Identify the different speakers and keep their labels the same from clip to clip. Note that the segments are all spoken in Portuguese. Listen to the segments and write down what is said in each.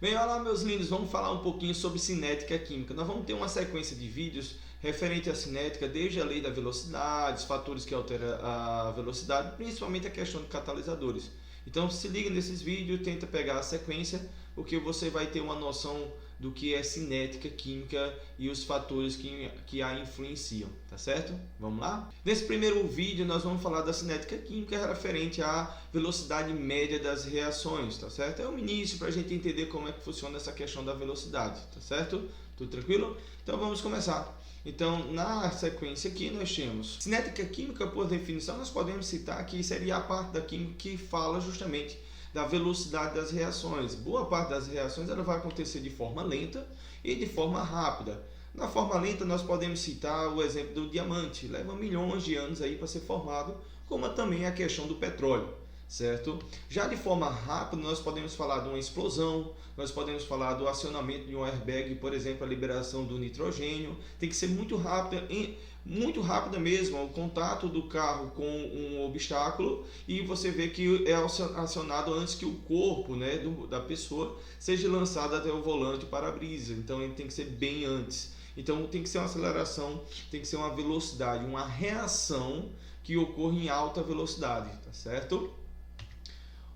Speaker 1: Bem, olá meus lindos, vamos falar um pouquinho sobre cinética química. Nós vamos ter uma sequência de vídeos referente à cinética, desde a lei da velocidade, os fatores que alteram a velocidade, principalmente a questão de catalisadores. Então se liga nesses vídeos, tenta pegar a sequência, porque você vai ter uma noção do que é cinética química e os fatores que a influenciam, tá certo? Vamos lá? Nesse primeiro vídeo nós vamos falar da cinética química referente à velocidade média das reações, tá certo? É um início para a gente entender como é que funciona essa questão da velocidade, tá certo? Tudo tranquilo? Então vamos começar. Então, na sequência aqui nós temos cinética química, por definição, nós podemos citar que seria a parte da química que fala justamente da velocidade das reações. Boa parte das reações ela vai acontecer de forma lenta e de forma rápida. Na forma lenta nós podemos citar o exemplo do diamante, leva milhões de anos aí para ser formado, como também a questão do petróleo, certo? Já de forma rápida nós podemos falar de uma explosão, nós podemos falar do acionamento de um airbag, por exemplo, a liberação do nitrogênio. Tem que ser muito rápida mesmo, o contato do carro com um obstáculo, e você vê que é acionado antes que o corpo, né, da pessoa seja lançado até o volante para-brisa. Então ele tem que ser bem antes. Então tem que ser uma aceleração, tem que ser uma velocidade, uma reação que ocorre em alta velocidade, tá certo?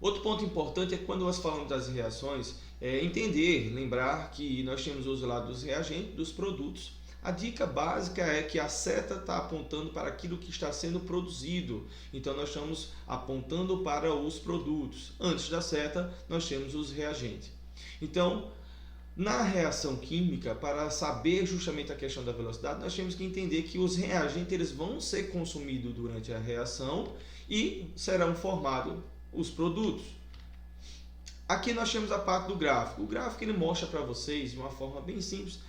Speaker 1: Outro ponto importante é que quando nós falamos das reações, lembrar que nós temos os lados dos reagentes, dos produtos. A dica básica é que a seta está apontando para aquilo que está sendo produzido. Então nós estamos apontando para os produtos. Antes da seta, nós temos os reagentes. Então, na reação química, para saber justamente a questão da velocidade, nós temos que entender que os reagentes eles vão ser consumidos durante a reação e serão formados os produtos. Aqui nós temos a parte do gráfico. O gráfico ele mostra para vocês de uma forma bem simples.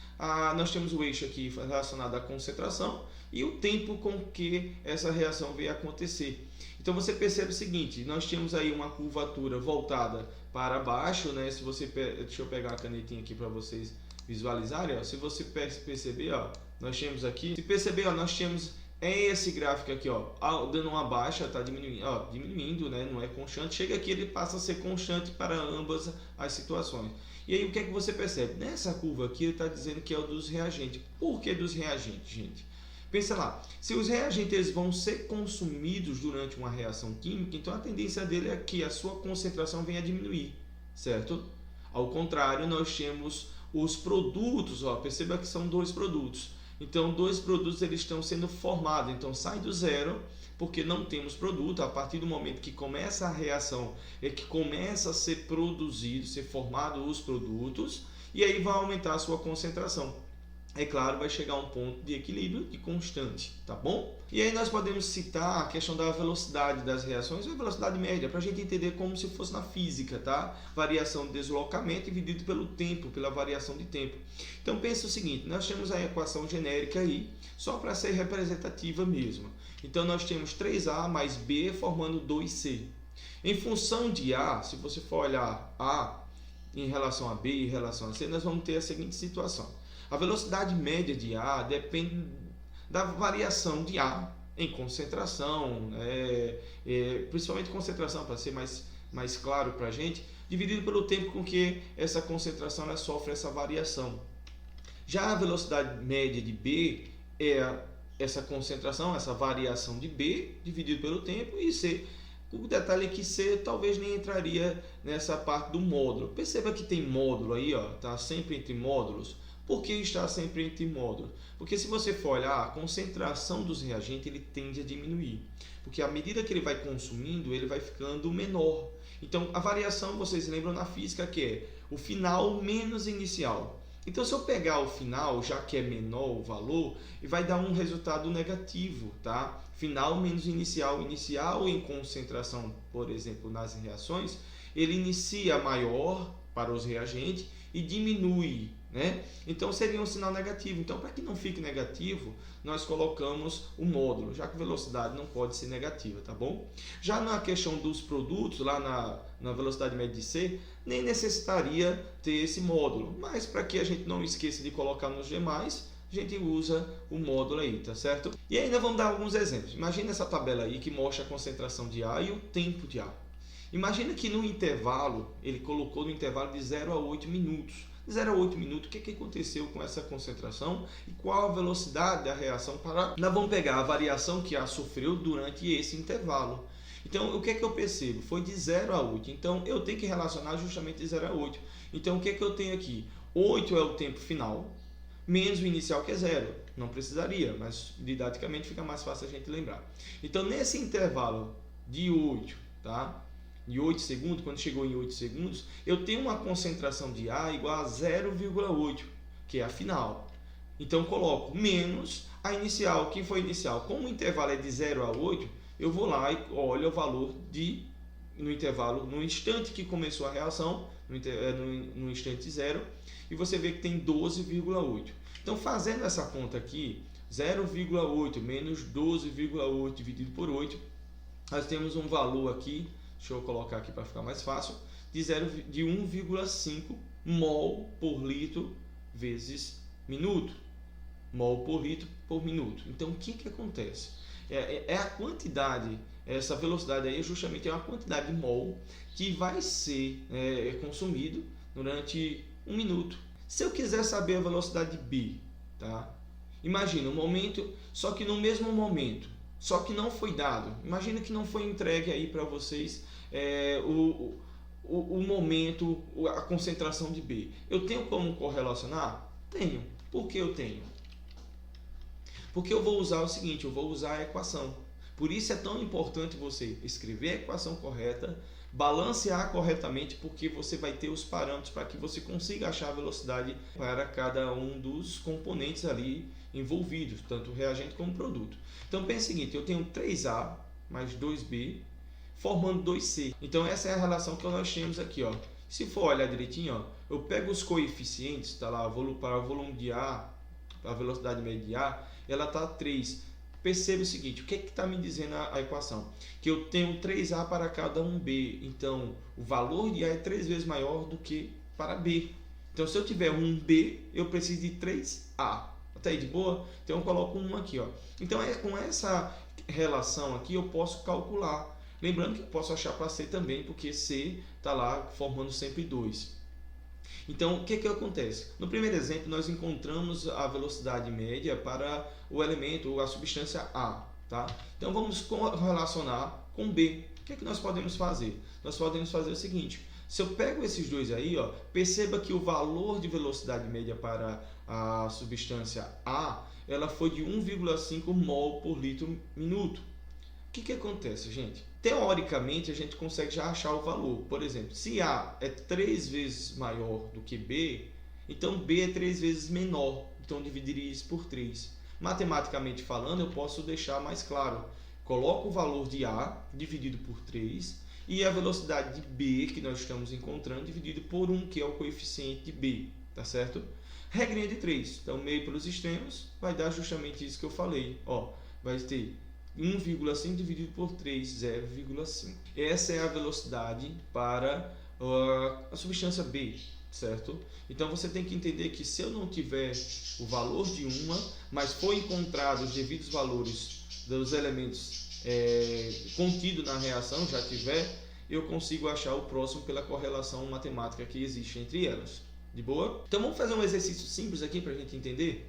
Speaker 1: Nós temos o eixo aqui relacionado à concentração e o tempo com que essa reação veio acontecer. Então você percebe o seguinte, nós temos aí uma curvatura voltada para baixo, né? Se você deixa eu pegar a canetinha aqui para vocês visualizarem, ó. Se você perceber, ó, nós temos aqui, se perceber, ó, nós temos esse gráfico aqui, ó, dando uma baixa, tá diminuindo, né? Não é constante. Chega aqui ele passa a ser constante para ambas as situações. E aí o que é que você percebe? Nessa curva aqui ele está dizendo que é o dos reagentes. Por que dos reagentes, gente? Pensa lá, se os reagentes eles vão ser consumidos durante uma reação química, então a tendência dele é que a sua concentração venha a diminuir, certo? Ao contrário, nós temos os produtos, ó, perceba que são dois produtos. Então, dois produtos eles estão sendo formados, então sai do zero, porque não temos produto. A partir do momento que começa a reação, é que começa a ser produzido, ser formado os produtos, e aí vai aumentar a sua concentração. É claro, vai chegar a um ponto de equilíbrio e constante, tá bom? E aí nós podemos citar a questão da velocidade das reações, a velocidade média, para a gente entender como se fosse na física, tá? Variação de deslocamento dividido pelo tempo, pela variação de tempo. Então pensa o seguinte, nós temos a equação genérica aí, só para ser representativa mesmo. Então nós temos 3A mais B formando 2C. Em função de A, se você for olhar A em relação a B e em relação a C, nós vamos ter a seguinte situação. A velocidade média de A depende da variação de A em concentração, principalmente concentração, para ser mais claro para a gente, dividido pelo tempo com que essa concentração ela sofre essa variação. Já a velocidade média de B é essa concentração, essa variação de B, dividido pelo tempo, e C. O detalhe é que C talvez nem entraria nessa parte do módulo. Perceba que tem módulo aí, ó, tá sempre entre módulos. Por que está sempre entre módulos? Porque se você for olhar, a concentração dos reagentes ele tende a diminuir. Porque à medida que ele vai consumindo, ele vai ficando menor. Então a variação, vocês lembram na física que é o final menos inicial. Então se eu pegar o final, já que é menor o valor, vai dar um resultado negativo, tá? Final menos inicial. Inicial em concentração, por exemplo, nas reações, ele inicia maior para os reagentes e diminui, né? Então seria um sinal negativo. Então, para que não fique negativo, nós colocamos o módulo, já que a velocidade não pode ser negativa, tá bom? Já na questão dos produtos, lá na velocidade média de C, nem necessitaria ter esse módulo, mas para que a gente não esqueça de colocar nos demais, a gente usa o módulo aí, tá certo? E ainda vamos dar alguns exemplos. Imagina essa tabela aí que mostra a concentração de A e o tempo de A. Imagina que no intervalo, ele colocou no intervalo de 0 a 8 minutos. De 0 a 8 minutos, o que aconteceu com essa concentração e qual a velocidade da reação para... Nós vamos pegar a variação que A sofreu durante esse intervalo. Então, o que eu percebo? Foi de 0 a 8. Então, eu tenho que relacionar justamente de 0 a 8. Então, o que eu tenho aqui? 8 é o tempo final, menos o inicial, que é 0. Não precisaria, mas didaticamente fica mais fácil a gente lembrar. Então, nesse intervalo de 8, tá? De 8 segundos, quando chegou em 8 segundos, eu tenho uma concentração de A igual a 0,8, que é a final. Então, coloco menos a inicial. Que foi inicial? Como o intervalo é de 0 a 8, eu vou lá e olho o valor no intervalo, no instante que começou a reação, no instante 0, e você vê que tem 12,8. Então, fazendo essa conta aqui, 0,8 menos 12,8 dividido por 8, nós temos um valor aqui, deixa eu colocar aqui para ficar mais fácil, de 1,5 mol por litro vezes minuto. Mol por litro por minuto. Então, o que acontece? É a quantidade, essa velocidade aí justamente é uma quantidade de mol que vai ser consumido durante 1 minuto. Se eu quiser saber a velocidade de B, tá? Imagina um momento, só que no mesmo momento, só que não foi dado. Imagina que não foi entregue aí para vocês o momento, a concentração de B. Eu tenho como correlacionar? Tenho. Por que eu tenho? Porque eu vou usar o seguinte, eu vou usar a equação. Por isso é tão importante você escrever a equação correta, balancear corretamente, porque você vai ter os parâmetros para que você consiga achar a velocidade para cada um dos componentes ali envolvidos, tanto o reagente como o produto. Então pense o seguinte, eu tenho 3A mais 2B formando 2C. Então essa é a relação que nós temos aqui, ó. Se for olhar direitinho, ó, eu pego os coeficientes, tá lá, para o volume de A, para a velocidade média de A, ela está 3. Perceba o seguinte, o que está me dizendo a equação? Que eu tenho 3A para cada um B. Então, o valor de A é 3 vezes maior do que para B. Então, se eu tiver um B, eu preciso de 3A. Até aí de boa? Então, eu coloco 1 aqui, ó. Então, com essa relação aqui, eu posso calcular. Lembrando que eu posso achar para C também, porque C está lá formando sempre 2. Então, o que acontece? No primeiro exemplo, nós encontramos a velocidade média para o elemento, a substância A. Tá? Então, vamos correlacionar com B. O que nós podemos fazer? Nós podemos fazer o seguinte, se eu pego esses dois aí, ó, perceba que o valor de velocidade média para a substância A, ela foi de 1,5 mol por litro minuto. O que acontece, gente? Teoricamente, a gente consegue já achar o valor. Por exemplo, se A é 3 vezes maior do que B, então B é 3 vezes menor. Então, dividiria isso por 3. Matematicamente falando, eu posso deixar mais claro. Coloco o valor de A dividido por 3 e a velocidade de B, que nós estamos encontrando, dividido por 1, que é o coeficiente de B. Tá certo? Regrinha de 3. Então, meio pelos extremos vai dar justamente isso que eu falei. Ó, vai ter 1,5 dividido por 3, 0,5. Essa é a velocidade para a substância B, certo? Então você tem que entender que se eu não tiver o valor de uma, mas foi encontrado os devidos valores dos elementos contidos na reação, já tiver, eu consigo achar o próximo pela correlação matemática que existe entre elas. De boa? Então vamos fazer um exercício simples aqui para a gente entender?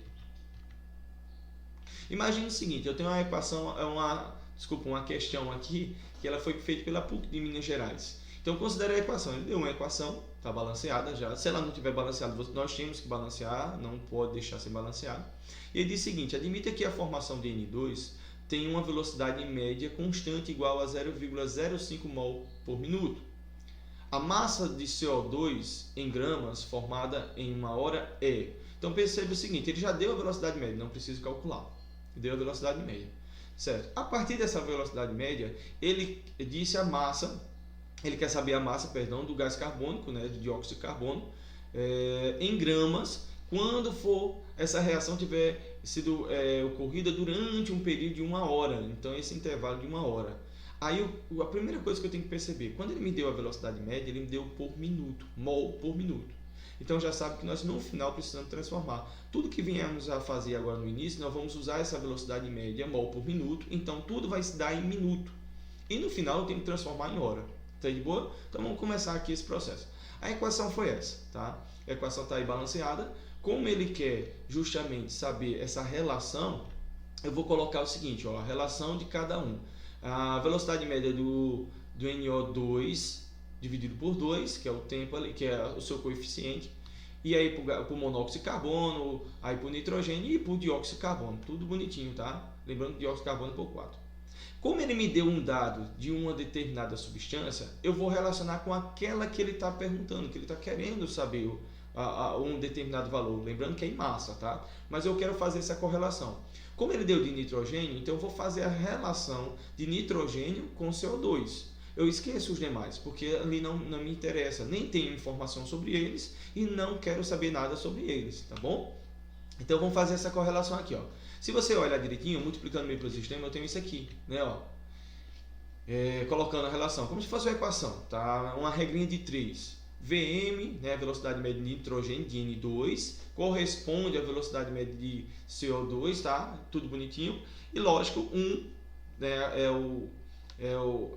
Speaker 1: Imagine o seguinte, eu tenho uma equação, uma questão aqui, que ela foi feita pela PUC de Minas Gerais. Então, considere a equação. Ele deu uma equação, está balanceada já. Se ela não estiver balanceada, nós temos que balancear, não pode deixar sem balancear. E ele diz o seguinte, admita que a formação de N2 tem uma velocidade média constante igual a 0,05 mol por minuto. A massa de CO2 em gramas formada em uma hora é... Então, perceba o seguinte, ele já deu a velocidade média, não preciso calcular. Deu a velocidade média, certo? A partir dessa velocidade média, ele disse a massa, ele quer saber a massa, perdão, do gás carbônico, né, do dióxido de carbono, em gramas, quando for essa reação tiver sido ocorrida durante um período de 1 hora, então esse intervalo de 1 hora. Aí a primeira coisa que eu tenho que perceber, quando ele me deu a velocidade média, ele me deu por minuto, mol por minuto. Então já sabe que nós no final precisamos transformar. Tudo que viemos a fazer agora no início, nós vamos usar essa velocidade média, mol por minuto. Então tudo vai se dar em minuto. E no final eu tenho que transformar em hora. Tá de boa? Então vamos começar aqui esse processo. A equação foi essa, tá? A equação está aí balanceada. Como ele quer justamente saber essa relação, eu vou colocar o seguinte, ó, a relação de cada um. A velocidade média do NO2 dividido por 2, que é o tempo ali, que é o seu coeficiente, e aí para o monóxido de carbono, aí para o nitrogênio e para o dióxido de carbono, tudo bonitinho, tá? Lembrando que dióxido de carbono por 4. Como ele me deu um dado de uma determinada substância, eu vou relacionar com aquela que ele está perguntando, que ele está querendo saber um determinado valor. Lembrando que é em massa, tá? Mas eu quero fazer essa correlação. Como ele deu de nitrogênio, então eu vou fazer a relação de nitrogênio com CO2. Eu esqueço os demais, porque ali não me interessa, nem tenho informação sobre eles e não quero saber nada sobre eles, tá bom? Então vamos fazer essa correlação aqui, ó. Se você olhar direitinho, multiplicando meio pelo sistema, eu tenho isso aqui, né, ó. Colocando a relação, como se fosse uma equação, tá? Uma regrinha de 3. Vm, né, a velocidade média de nitrogênio, de N2, corresponde à velocidade média de CO2, tá? Tudo bonitinho. E lógico, 1, né,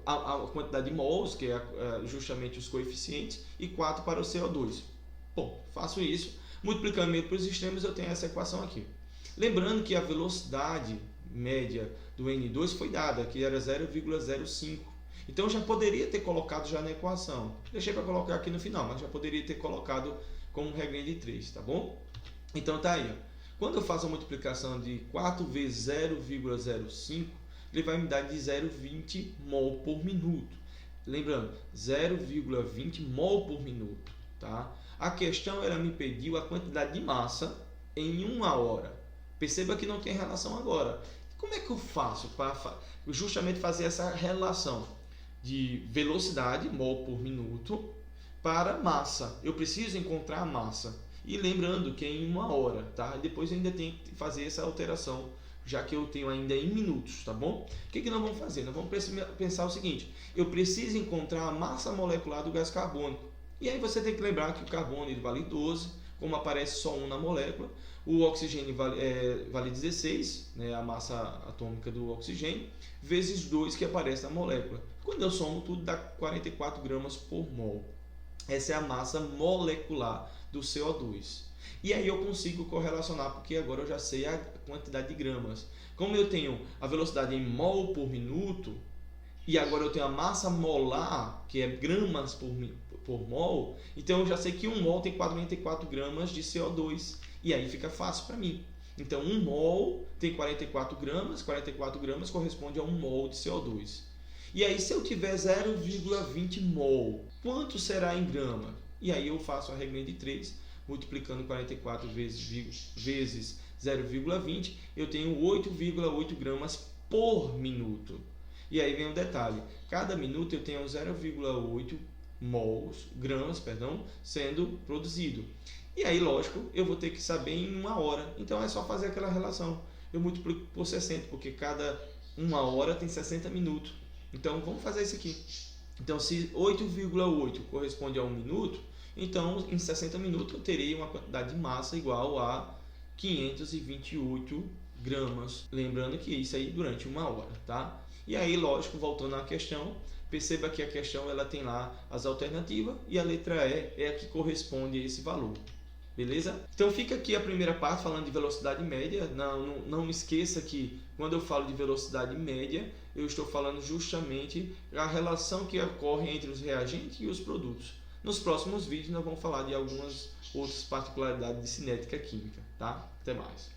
Speaker 1: a quantidade de mols, que é justamente os coeficientes, e 4 para o CO2. Bom, faço isso, multiplicando meio pelos extremos, eu tenho essa equação aqui. Lembrando que a velocidade média do N2 foi dada, que era 0,05. Então eu já poderia ter colocado já na equação. Deixei para colocar aqui no final, mas já poderia ter colocado como regrinha de 3, tá bom? Então tá aí, ó. Quando eu faço a multiplicação de 4 vezes 0,05, ele vai me dar de 0,20 mol por minuto. Lembrando, 0,20 mol por minuto, tá? A questão ela me pediu a quantidade de massa em 1 hora. Perceba que não tem relação agora. Como é que eu faço para justamente fazer essa relação de velocidade, mol por minuto, para massa? Eu preciso encontrar a massa. E lembrando que é em 1 hora, tá? Depois eu ainda tenho que fazer essa alteração, já que eu tenho ainda em minutos, tá bom? O que nós vamos fazer? Nós vamos pensar o seguinte: eu preciso encontrar a massa molecular do gás carbônico. E aí você tem que lembrar que o carbono ele vale 12, como aparece só 1 na molécula. O oxigênio vale 16, né, a massa atômica do oxigênio, vezes 2 que aparece na molécula. Quando eu somo tudo, dá 44 gramas por mol. Essa é a massa molecular do CO2. E aí eu consigo correlacionar, porque agora eu já sei a quantidade de gramas. Como eu tenho a velocidade em mol por minuto, e agora eu tenho a massa molar, que é gramas por mol, então eu já sei que 1 mol tem 44 gramas de CO2. E aí fica fácil para mim. Então 1 mol tem 44 gramas corresponde a 1 mol de CO2. E aí se eu tiver 0,20 mol, quanto será em grama? E aí eu faço a regrinha de 3, multiplicando 44 vezes 0,20, eu tenho 8,8 gramas por minuto. E aí vem um detalhe, cada minuto eu tenho 0,8 gramas sendo produzido. E aí, lógico, eu vou ter que saber em 1 hora. Então é só fazer aquela relação. Eu multiplico por 60, porque cada 1 hora tem 60 minutos. Então vamos fazer isso aqui. Então se 8,8 corresponde a 1 minuto, então em 60 minutos eu terei uma quantidade de massa igual a 528 gramas. Lembrando que isso aí durante 1 hora, tá? E aí, lógico, voltando à questão, perceba que a questão ela tem lá as alternativas e a letra E é a que corresponde a esse valor. Beleza? Então fica aqui a primeira parte falando de velocidade média. Não esqueça que quando eu falo de velocidade média, eu estou falando justamente a relação que ocorre entre os reagentes e os produtos. Nos próximos vídeos nós vamos falar de algumas outras particularidades de cinética química, tá? Até mais.